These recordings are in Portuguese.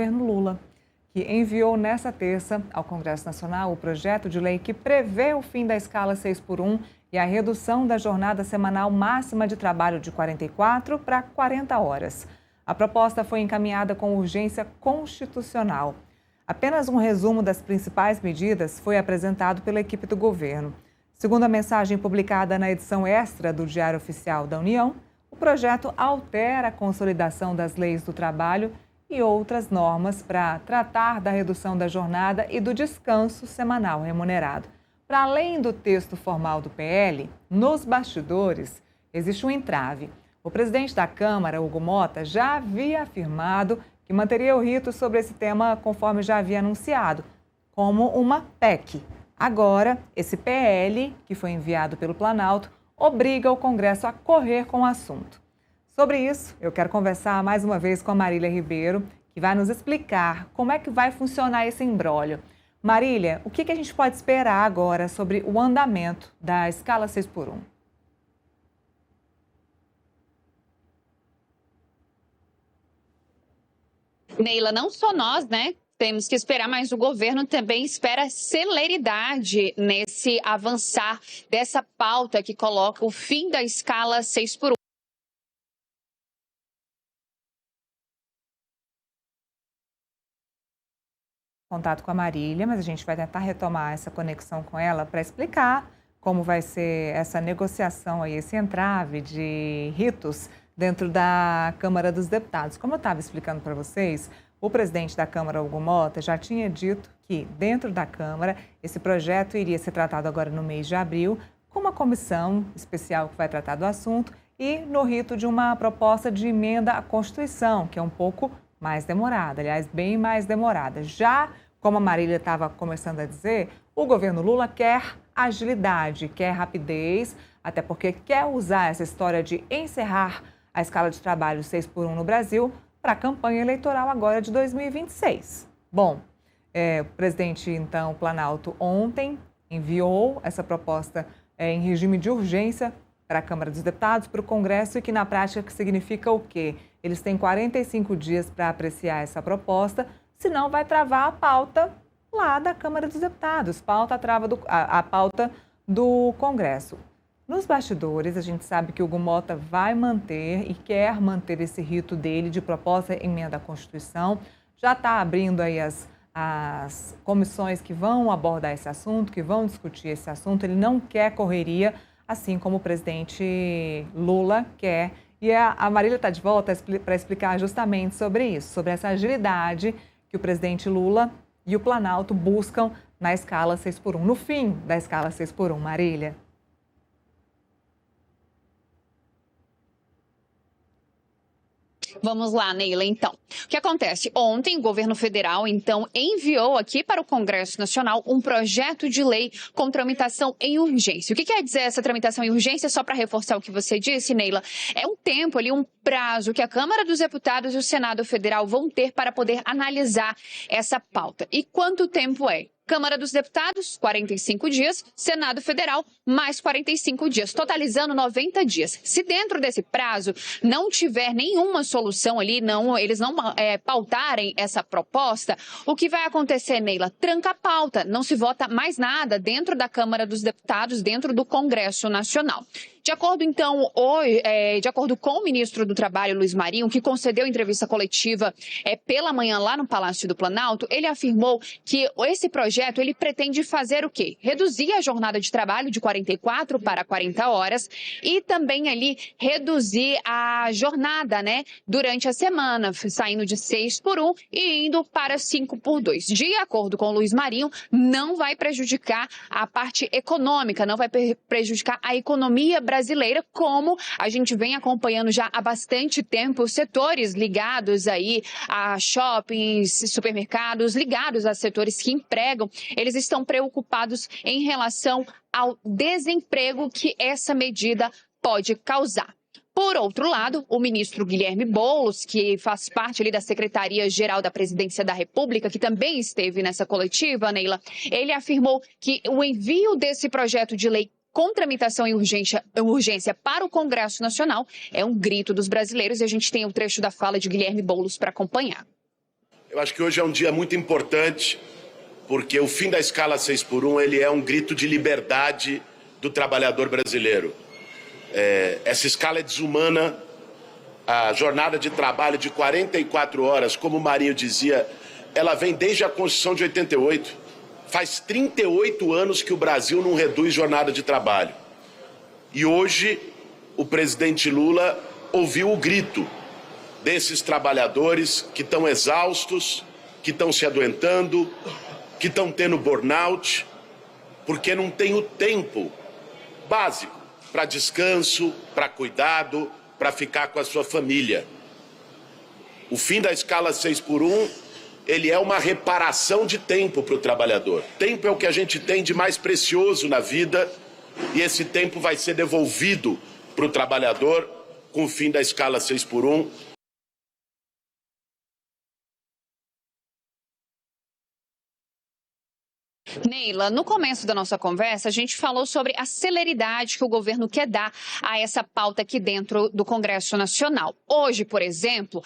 governo Lula, que enviou nesta terça ao Congresso Nacional o projeto de lei que prevê o fim da escala 6x1 e a redução da jornada semanal máxima de trabalho de 44 para 40 horas. A proposta foi encaminhada com urgência constitucional. Apenas um resumo das principais medidas foi apresentado pela equipe do governo. Segundo a mensagem publicada na edição extra do Diário Oficial da União, o projeto altera a consolidação das leis do trabalho e outras normas para tratar da redução da jornada e do descanso semanal remunerado. Para além do texto formal do PL, nos bastidores existe um entrave. O presidente da Câmara, Hugo Mota, já havia afirmado que manteria o rito sobre esse tema conforme já havia anunciado, como uma PEC. Agora, esse PL, que foi enviado pelo Planalto, obriga o Congresso a correr com o assunto. Sobre isso, eu quero conversar mais uma vez com a Marília Ribeiro, que vai nos explicar como é que vai funcionar esse imbróglio. Marília, o que a gente pode esperar agora sobre o andamento da escala 6x1? Neila, não só nós, né? Temos que esperar, mas o governo também espera celeridade nesse avançar dessa pauta que coloca o fim da escala 6x1. Contato com a Marília, mas a gente vai tentar retomar essa conexão com ela para explicar como vai ser essa negociação aí, esse entrave de ritos dentro da Câmara dos Deputados. Como eu estava explicando para vocês, o presidente da Câmara, Hugo Mota, já tinha dito que dentro da Câmara esse projeto iria ser tratado agora no mês de abril com uma comissão especial que vai tratar do assunto e no rito de uma proposta de emenda à Constituição, que é um pouco mais demorada, aliás, bem mais demorada. Já, como a Marília estava começando a dizer, o governo Lula quer agilidade, quer rapidez, até porque quer usar essa história de encerrar a escala de trabalho 6x1 no Brasil para a campanha eleitoral agora de 2026. Bom, o presidente, então, Planalto, ontem enviou essa proposta em regime de urgência para a Câmara dos Deputados, para o Congresso, e que na prática significa o quê? Eles têm 45 dias para apreciar essa proposta, senão vai travar a pauta lá da Câmara dos Deputados, a pauta do Congresso. Nos bastidores, a gente sabe que o Hugo Mota vai manter e quer manter esse rito dele de proposta de emenda à Constituição. Já está abrindo aí as comissões que vão abordar esse assunto, que vão discutir esse assunto. Ele não quer correria, assim como o presidente Lula quer. E a Marília está de volta para explicar justamente sobre isso, sobre essa agilidade que o presidente Lula e o Planalto buscam na escala 6x1, no fim da escala 6x1. Marília. Vamos lá, Neila, então. O que acontece? Ontem, o governo federal, então, enviou aqui para o Congresso Nacional um projeto de lei com tramitação em urgência. O que quer dizer essa tramitação em urgência? Só para reforçar o que você disse, Neila, é um tempo ali, um prazo que a Câmara dos Deputados e o Senado Federal vão ter para poder analisar essa pauta. E quanto tempo é? Câmara dos Deputados, 45 dias, Senado Federal, mais 45 dias, totalizando 90 dias. Se dentro desse prazo não tiver nenhuma solução ali, eles não pautarem essa proposta, o que vai acontecer, Neila? Tranca a pauta, não se vota mais nada dentro da Câmara dos Deputados, dentro do Congresso Nacional. De acordo, então, de acordo com o ministro do Trabalho, Luiz Marinho, que concedeu entrevista coletiva pela manhã lá no Palácio do Planalto, ele afirmou que esse projeto ele pretende fazer o quê? Reduzir a jornada de trabalho de 44 para 40 horas e também ali reduzir a jornada, né, durante a semana, saindo de 6x1 e indo para 5x2. De acordo com o Luiz Marinho, não vai prejudicar a parte econômica, não vai prejudicar a economia brasileira, como a gente vem acompanhando já há bastante tempo, os setores ligados aí a shoppings, supermercados, ligados a setores que empregam, eles estão preocupados em relação ao desemprego que essa medida pode causar. Por outro lado, o ministro Guilherme Boulos, que faz parte ali da Secretaria-Geral da Presidência da República, que também esteve nessa coletiva, Neila, ele afirmou que o envio desse projeto de lei com tramitação em urgência para o Congresso Nacional é um grito dos brasileiros, e a gente tem um trecho da fala de Guilherme Boulos para acompanhar. Eu acho que hoje é um dia muito importante, porque o fim da escala 6x1 ele é um grito de liberdade do trabalhador brasileiro. Essa escala é desumana, a jornada de trabalho de 44 horas, como o Marinho dizia, ela vem desde a Constituição de 88. Faz 38 anos que o Brasil não reduz jornada de trabalho. E hoje o presidente Lula ouviu o grito desses trabalhadores que estão exaustos, que estão se adoentando, que estão tendo burnout, porque não tem o tempo básico para descanso, para cuidado, para ficar com a sua família. O fim da escala 6x1, ele é uma reparação de tempo para o trabalhador. Tempo é o que a gente tem de mais precioso na vida e esse tempo vai ser devolvido para o trabalhador com o fim da escala 6x1. Neila, no começo da nossa conversa, a gente falou sobre a celeridade que o governo quer dar a essa pauta aqui dentro do Congresso Nacional. Hoje, por exemplo,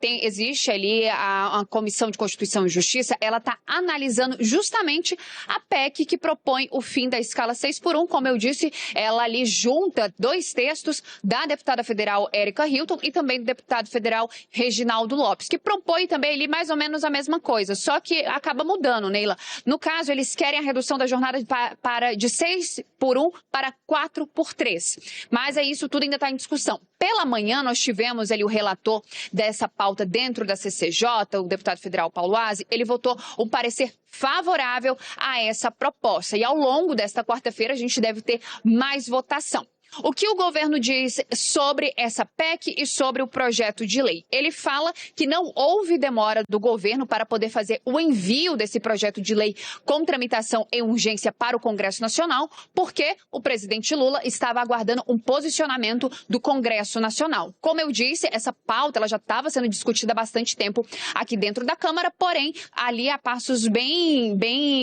existe ali a Comissão de Constituição e Justiça, ela está analisando justamente a PEC que propõe o fim da escala 6x1. Como eu disse, ela ali junta dois textos da deputada federal Érica Hilton e também do deputado federal Reginaldo Lopes, que propõe também ali mais ou menos a mesma coisa, só que acaba mudando, Neila. No caso, eles querem a redução da jornada de 6x1 para 4x3. Mas isso tudo ainda está em discussão. Pela manhã, nós tivemos ali o relator dessa pauta dentro da CCJ, o deputado federal Paulo Aze, ele votou um parecer favorável a essa proposta. E ao longo desta quarta-feira, a gente deve ter mais votação. O que o governo diz sobre essa PEC e sobre o projeto de lei? Ele fala que não houve demora do governo para poder fazer o envio desse projeto de lei com tramitação em urgência para o Congresso Nacional, porque o presidente Lula estava aguardando um posicionamento do Congresso Nacional. Como eu disse, essa pauta ela já estava sendo discutida há bastante tempo aqui dentro da Câmara, porém, ali a passos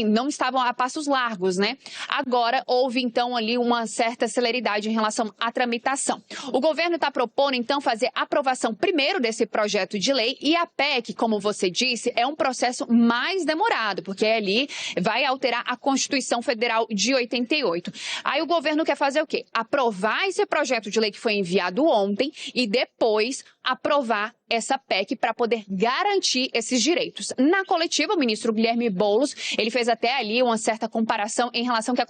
não estavam a passos largos, né? Agora houve, então, ali uma certa celeridade em relação à tramitação. O governo está propondo, então, fazer aprovação primeiro desse projeto de lei e a PEC, como você disse, é um processo mais demorado, porque ali vai alterar a Constituição Federal de 88. Aí o governo quer fazer o quê? Aprovar esse projeto de lei que foi enviado ontem e depois aprovar essa PEC para poder garantir esses direitos. Na coletiva, o ministro Guilherme Boulos, ele fez até ali uma certa comparação em relação ao que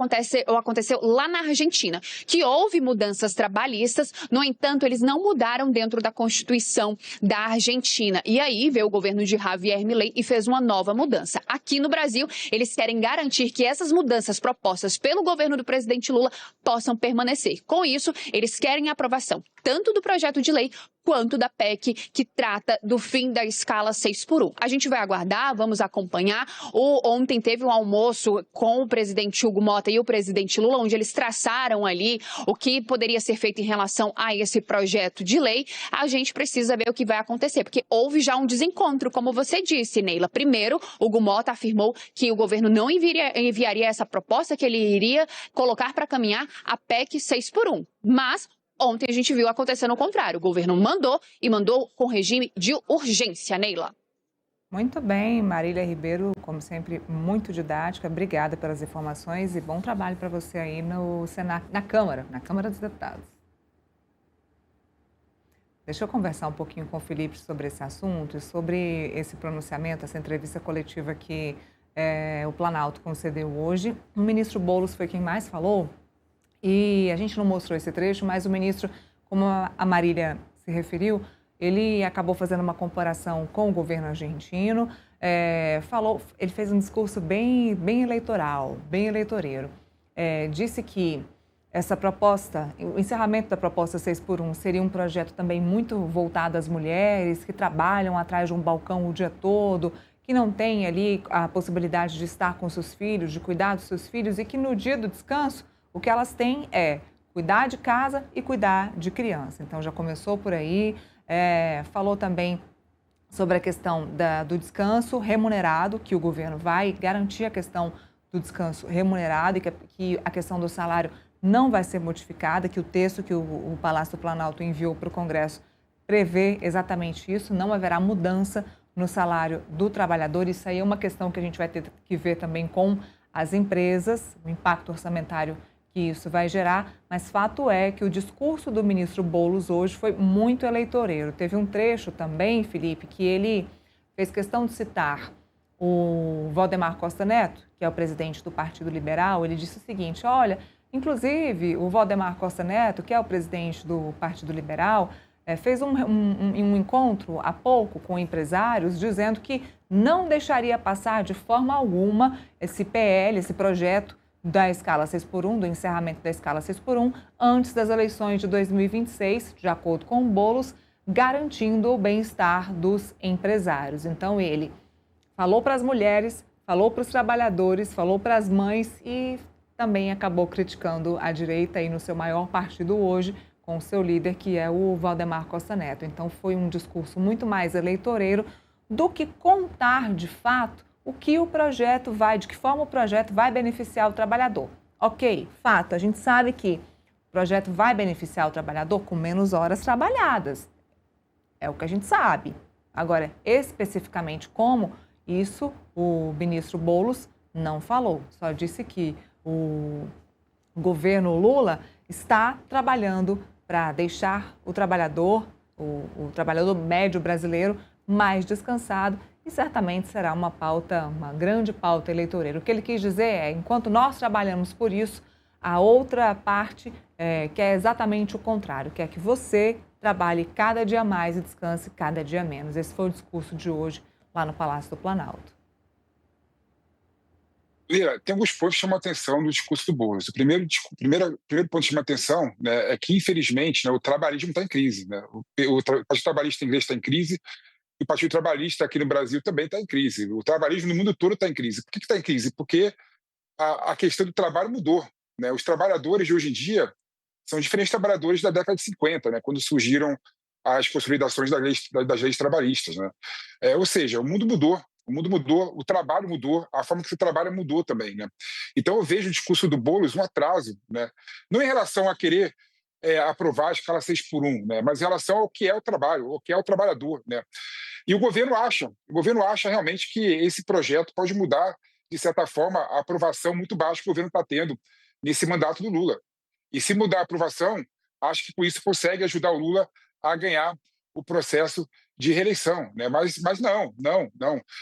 aconteceu lá na Argentina, que houve mudanças trabalhistas, no entanto, eles não mudaram dentro da Constituição da Argentina. E aí veio o governo de Javier Milei e fez uma nova mudança. Aqui no Brasil, eles querem garantir que essas mudanças propostas pelo governo do presidente Lula possam permanecer. Com isso, eles querem a aprovação tanto do projeto de lei quanto da PEC que trata do fim da escala 6x1. A gente vai aguardar, vamos acompanhar. Ontem teve um almoço com o presidente Hugo Motta e o presidente Lula, onde eles traçaram ali o que poderia ser feito em relação a esse projeto de lei. A gente precisa ver o que vai acontecer, porque houve já um desencontro, como você disse, Neila. Primeiro, Hugo Motta afirmou que o governo não enviaria essa proposta, que ele iria colocar para caminhar a PEC 6x1. Mas ontem a gente viu acontecendo o contrário. O governo mandou e mandou com regime de urgência, Neila. Muito bem, Marília Ribeiro, como sempre, muito didática. Obrigada pelas informações e bom trabalho para você aí no Senado, na Câmara dos Deputados. Deixa eu conversar um pouquinho com o Felipe sobre esse assunto e sobre esse pronunciamento, essa entrevista coletiva que o Planalto concedeu hoje. O ministro Boulos foi quem mais falou. E a gente não mostrou esse trecho, mas o ministro, como a Marília se referiu, ele acabou fazendo uma comparação com o governo argentino, ele fez um discurso bem eleitoral, bem eleitoreiro. Disse que essa proposta, o encerramento da proposta 6x1 seria um projeto também muito voltado às mulheres que trabalham atrás de um balcão o dia todo, que não têm ali a possibilidade de estar com seus filhos, de cuidar dos seus filhos e que no dia do descanso o que elas têm é cuidar de casa e cuidar de criança. Então, já começou por aí. Falou também sobre a questão do descanso remunerado, que o governo vai garantir a questão do descanso remunerado e que a questão do salário não vai ser modificada, que o texto que o Palácio do Planalto enviou para o Congresso prevê exatamente isso, não haverá mudança no salário do trabalhador. Isso aí é uma questão que a gente vai ter que ver também com as empresas, o impacto orçamentário que isso vai gerar, mas fato é que o discurso do ministro Boulos hoje foi muito eleitoreiro. Teve um trecho também, Felipe, que ele fez questão de citar o Valdemar Costa Neto, que é o presidente do Partido Liberal. Ele disse o seguinte: olha, inclusive o Valdemar Costa Neto, que é o presidente do Partido Liberal, fez um encontro há pouco com empresários, dizendo que não deixaria passar de forma alguma esse PL, esse projeto da escala 6x1, do encerramento da escala 6x1, antes das eleições de 2026, de acordo com o Boulos, garantindo o bem-estar dos empresários. Então, ele falou para as mulheres, falou para os trabalhadores, falou para as mães e também acabou criticando a direita aí no seu maior partido hoje, com o seu líder, que é o Valdemar Costa Neto. Então, foi um discurso muito mais eleitoreiro do que contar, de fato, de que forma o projeto vai beneficiar o trabalhador. Ok, fato, a gente sabe que o projeto vai beneficiar o trabalhador com menos horas trabalhadas. É o que a gente sabe. Agora, especificamente como, isso o ministro Boulos não falou. Só disse que o governo Lula está trabalhando para deixar o trabalhador médio brasileiro mais descansado, e certamente será uma grande pauta eleitoreira. O que ele quis dizer é, enquanto nós trabalhamos por isso, a outra parte quer exatamente o contrário, quer que você trabalhe cada dia mais e descanse cada dia menos. Esse foi o discurso de hoje lá no Palácio do Planalto. Lira, tem alguns pontos que chamam a atenção no discurso do Boulos. O primeiro ponto que chama a atenção, né, é que, infelizmente, né, o trabalhismo está em crise. Né? O Partido Trabalhista inglês está em crise, e o Partido Trabalhista aqui no Brasil também está em crise. O trabalhismo no mundo todo está em crise. Por que está em crise? Porque a questão do trabalho mudou. Né? Os trabalhadores de hoje em dia são diferentes trabalhadores da década de 50, né, quando surgiram as consolidações das leis trabalhistas. Né? Ou seja, o mundo mudou. O mundo mudou, o trabalho mudou, a forma que se trabalha mudou também. Né? Então, eu vejo o discurso do Boulos um atraso, né? Não em relação a querer aprovar a escala 6x1, né? Mas em relação ao que é o trabalho, ao que é o trabalhador. Né? E o governo acha realmente que esse projeto pode mudar, de certa forma, a aprovação muito baixa que o governo está tendo nesse mandato do Lula. E se mudar a aprovação, acho que com isso consegue ajudar o Lula a ganhar o processo de reeleição, né? Mas não.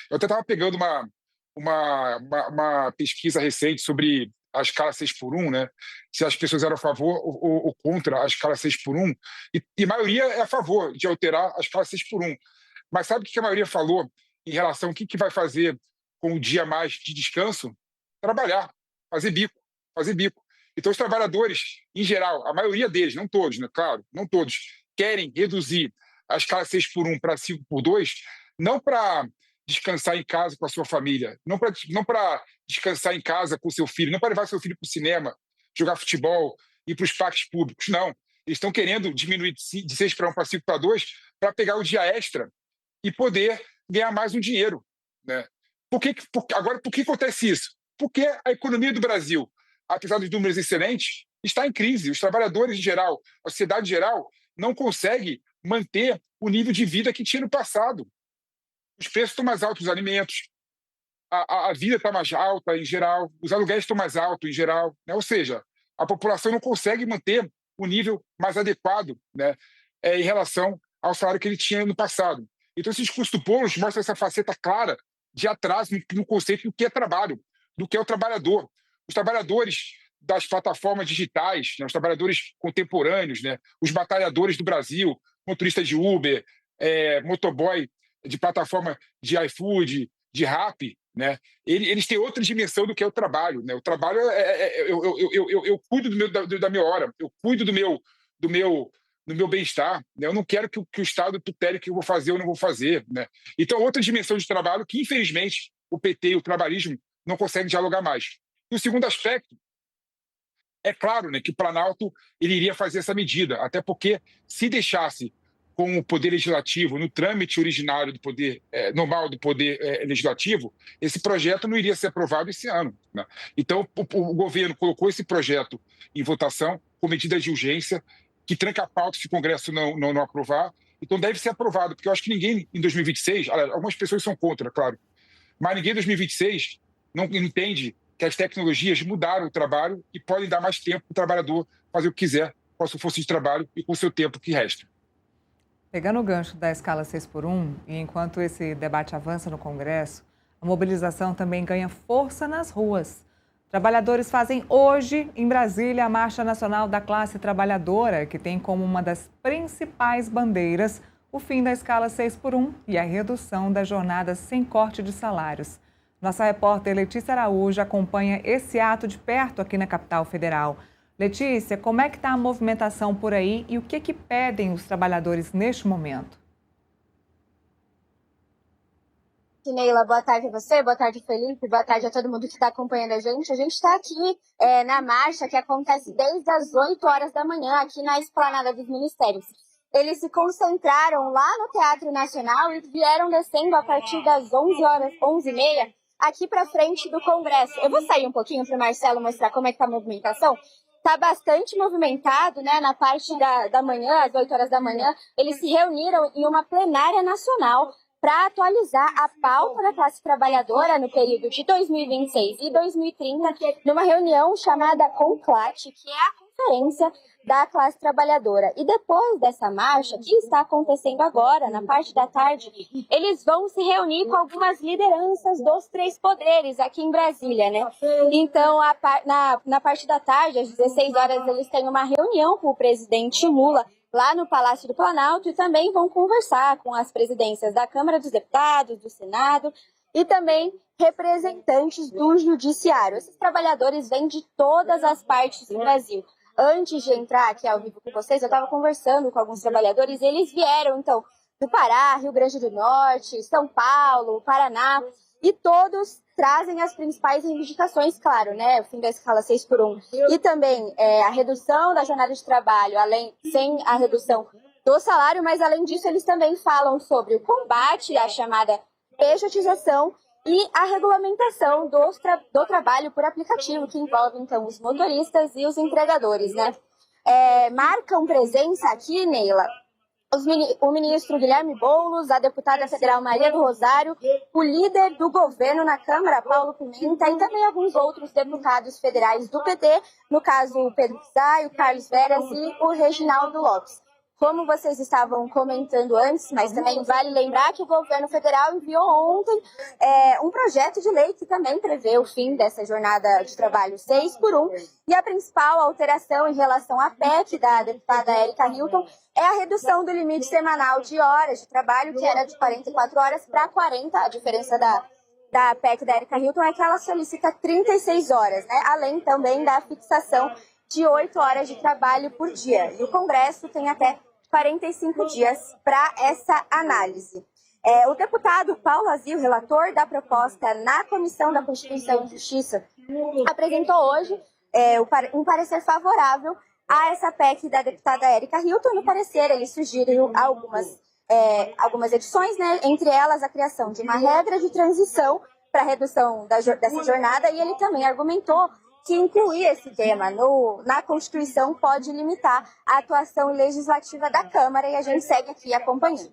Eu até estava pegando uma pesquisa recente sobre a escala 6x1, né? Se as pessoas eram a favor ou contra a escala 6x1, e a maioria é a favor de alterar a escala 6x1. Mas sabe o que a maioria falou em relação ao que vai fazer com o dia mais de descanso? Trabalhar, fazer bico. Então, os trabalhadores, em geral, a maioria deles, não todos, né? Claro, não todos, querem reduzir a escala 6x1 para 5x2, não para descansar em casa com a sua família, não para descansar em casa com o seu filho, não para levar seu filho para o cinema, jogar futebol, ir para os parques públicos, não. Eles estão querendo diminuir de 6x1 para 5x2 para pegar o dia extra e poder ganhar mais um dinheiro. Né? Agora, por que acontece isso? Porque a economia do Brasil, apesar dos números excelentes, está em crise. Os trabalhadores em geral, a sociedade em geral, não consegue manter o nível de vida que tinha no passado. Os preços estão mais altos dos alimentos, a vida está mais alta em geral, os aluguéis estão mais altos em geral. Né? Ou seja, a população não consegue manter o nível mais adequado, né, em relação ao salário que ele tinha no passado. Então, esse discurso do Boulos mostra essa faceta clara de atraso no conceito do que é trabalho, do que é o trabalhador. Os trabalhadores das plataformas digitais, né, os trabalhadores contemporâneos, né, os batalhadores do Brasil, motorista de Uber, motoboy de plataforma de iFood, de Rappi, né, eles têm outra dimensão do que é o trabalho. Né? O trabalho eu cuido da minha hora, eu cuido do meu bem-estar. Né? Eu não quero que o Estado tutere o que eu vou fazer ou não vou fazer. Né? Então, outra dimensão de trabalho que, infelizmente, o PT e o trabalhismo não conseguem dialogar mais. E o segundo aspecto, é claro, né, que o Planalto ele iria fazer essa medida, até porque se deixasse com o Poder Legislativo no trâmite originário do poder normal do Poder Legislativo, esse projeto não iria ser aprovado esse ano. Né? Então, o governo colocou esse projeto em votação com medidas de urgência, que tranca a pauta se o Congresso não aprovar, Então deve ser aprovado, porque eu acho que ninguém em 2026, algumas pessoas são contra, claro, mas ninguém em 2026 não entende que as tecnologias mudaram o trabalho e podem dar mais tempo para o trabalhador fazer o que quiser com a sua força de trabalho e com o seu tempo que resta. Pegando o gancho da escala 6x1, e enquanto esse debate avança no Congresso, a mobilização também ganha força nas ruas. Trabalhadores fazem hoje, em Brasília, a Marcha Nacional da Classe Trabalhadora, que tem como uma das principais bandeiras o fim da escala 6x1 e a redução das jornadas sem corte de salários. Nossa repórter Letícia Araújo acompanha esse ato de perto aqui na capital federal. Letícia, como é que está a movimentação por aí e o que pedem os trabalhadores neste momento? Neila, boa tarde a você, boa tarde, Felipe, boa tarde a todo mundo que está acompanhando a gente. A gente está aqui na marcha que acontece desde as 8 horas da manhã, aqui na Esplanada dos Ministérios. Eles se concentraram lá no Teatro Nacional e vieram descendo a partir das 11 horas, 11h30, aqui para frente do Congresso. Eu vou sair um pouquinho para o Marcelo mostrar como é que está a movimentação. Está bastante movimentado, né? Na parte da manhã, às 8 horas da manhã, eles se reuniram em uma plenária nacional para atualizar a pauta da classe trabalhadora no período de 2026 e 2030, numa reunião chamada CONCLAT, que é a Conferência da Classe Trabalhadora. E depois dessa marcha, que está acontecendo agora, na parte da tarde, eles vão se reunir com algumas lideranças dos 3 poderes aqui em Brasília, né? Então, na parte da tarde, às 16 horas, eles têm uma reunião com o presidente Lula, lá no Palácio do Planalto, e também vão conversar com as presidências da Câmara dos Deputados, do Senado e também representantes do Judiciário. Esses trabalhadores vêm de todas as partes do Brasil. Antes de entrar aqui ao vivo com vocês, eu estava conversando com alguns trabalhadores e eles vieram, então, do Pará, Rio Grande do Norte, São Paulo, Paraná, e todos trazem as principais reivindicações, claro, né? O fim da escala 6x1 e também a redução da jornada de trabalho, sem a redução do salário, mas além disso eles também falam sobre o combate à chamada pejotização e a regulamentação do trabalho por aplicativo, que envolve então os motoristas e os entregadores, né? Marcam presença aqui, Neila, o ministro Guilherme Boulos, a deputada federal Maria do Rosário, o líder do governo na Câmara, Paulo Pimenta, e também alguns outros deputados federais do PT, no caso o Pedro Pizai, o Carlos Veras e o Reginaldo Lopes. Como vocês estavam comentando antes, mas também vale lembrar que o governo federal enviou ontem um projeto de lei que também prevê o fim dessa jornada de trabalho 6x1. E a principal alteração em relação à PEC da deputada Érica Hilton é a redução do limite semanal de horas de trabalho, que era de 44 horas para 40. A diferença da PEC da Érica Hilton é que ela solicita 36 horas, né? Além também da fixação de 8 horas de trabalho por dia. E o Congresso tem até 45 dias para essa análise. O deputado Paulo Azil, relator da proposta na Comissão da Constituição e Justiça, apresentou hoje um parecer favorável a essa PEC da deputada Érica Hilton. No parecer, ele sugeriu algumas edições, né? Entre elas a criação de uma regra de transição para a redução dessa jornada, e ele também argumentou que incluir esse tema na Constituição pode limitar a atuação legislativa da Câmara, e a gente segue aqui acompanhando.